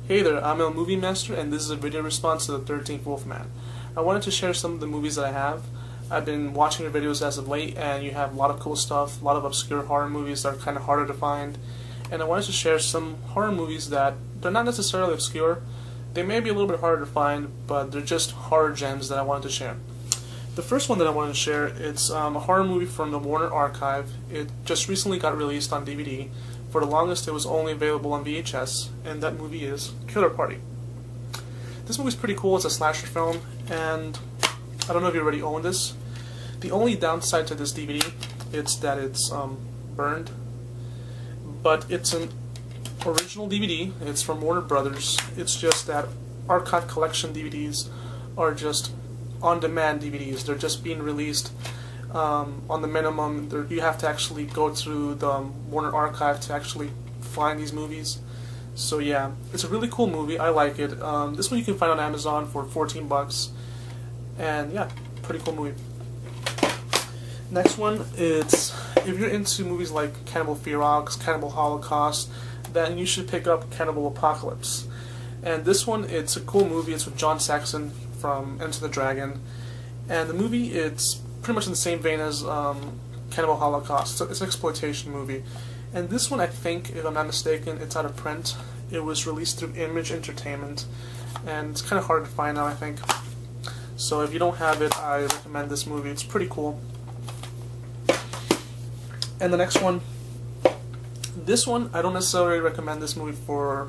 Hey there, I'm El Movie Master, and this is a video response to The 13thWolfman. I wanted to share some of the movies that I have. I've been watching your videos as of late, and you have a lot of cool stuff, a lot of obscure horror movies that are kind of harder to find. And I wanted to share some horror movies that they're not necessarily obscure. They may be a little bit harder to find, but they're just horror gems that I wanted to share. The first one that I wanted to share, it's a horror movie from the Warner Archive. It just recently got released on DVD. For the longest, it was only available on VHS, and that movie is Killer Party. This movie's pretty cool. It's a slasher film, and I don't know if you already own this. The only downside to this DVD is that it's burned, but it's an original DVD. It's from Warner Brothers. It's just that Archive Collection DVDs are just on-demand DVDs. They're just being released on the minimum. You have to actually go through the Warner Archive to actually find these movies. So yeah, it's a really cool movie. I like it. This one you can find on Amazon for 14 bucks. And yeah, pretty cool movie. Next one, it's if you're into movies like Cannibal Ferox, Cannibal Holocaust, then you should pick up Cannibal Apocalypse. And this one, it's a cool movie. It's with John Saxon from Enter the Dragon. And the movie, it's pretty much in the same vein as Cannibal Holocaust. It's an exploitation movie. And this one, I think, if I'm not mistaken, it's out of print. It was released through Image Entertainment, and it's kind of hard to find now, I think. So if you don't have it, I recommend this movie. It's pretty cool. And the next one, this one, I don't necessarily recommend this movie for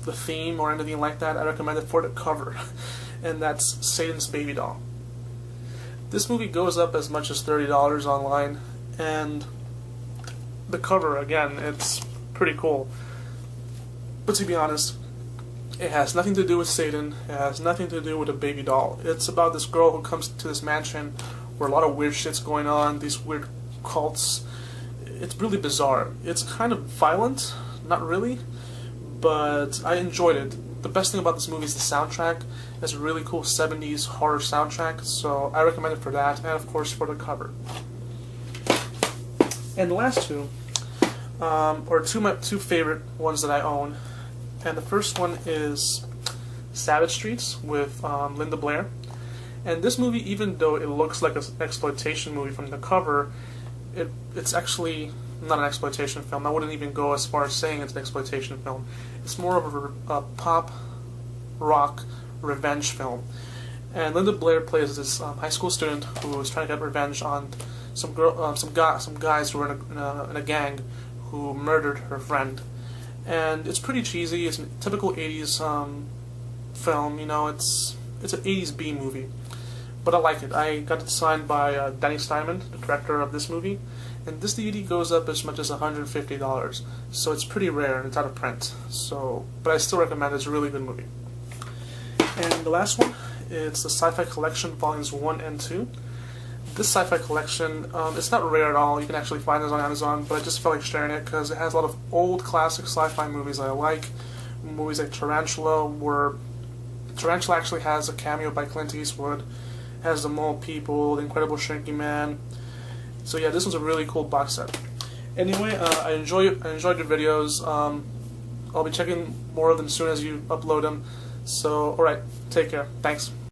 the theme or anything like that. I recommend it for the cover, and that's Satan's Baby Doll. This movie goes up as much as $30 online, and the cover, again, it's pretty cool. But to be honest, it has nothing to do with Satan. It has nothing to do with a baby doll. It's about this girl who comes to this mansion where a lot of weird shit's going on, these weird cults. It's really bizarre. It's kind of violent, not really, but I enjoyed it. The best thing about this movie is the soundtrack. It's a really cool 70s horror soundtrack, so I recommend it for that, and of course for the cover. And the last two, my two favorite ones that I own, and the first one is Sabbath Streets with Linda Blair. And this movie, even though it looks like an exploitation movie from the cover, it's actually not an exploitation film. I wouldn't even go as far as saying it's an exploitation film. It's more of a pop rock revenge film. And Linda Blair plays this high school student who is trying to get revenge on some guys who were in a gang who murdered her friend. And it's pretty cheesy. It's a typical 80s film. You know, it's an 80s B movie. But I like it. I got it signed by Danny Steinman, the director of this movie. And this DVD goes up as much as $150. So it's pretty rare and it's out of print. But I still recommend it. It's a really good movie. And the last one, it's the SciFi Collection Volumes 1 and 2. This SciFi Collection, it's not rare at all. You can actually find this on Amazon, but I just felt like sharing it because it has a lot of old classic sci-fi movies that I like. Movies like Tarantula, where Tarantula actually has a cameo by Clint Eastwood. It has The Mole People, The Incredible Shrinking Man. So yeah, this was a really cool box set. Anyway, I enjoyed your videos. I'll be checking more of them as soon as you upload them. So, alright, take care. Thanks.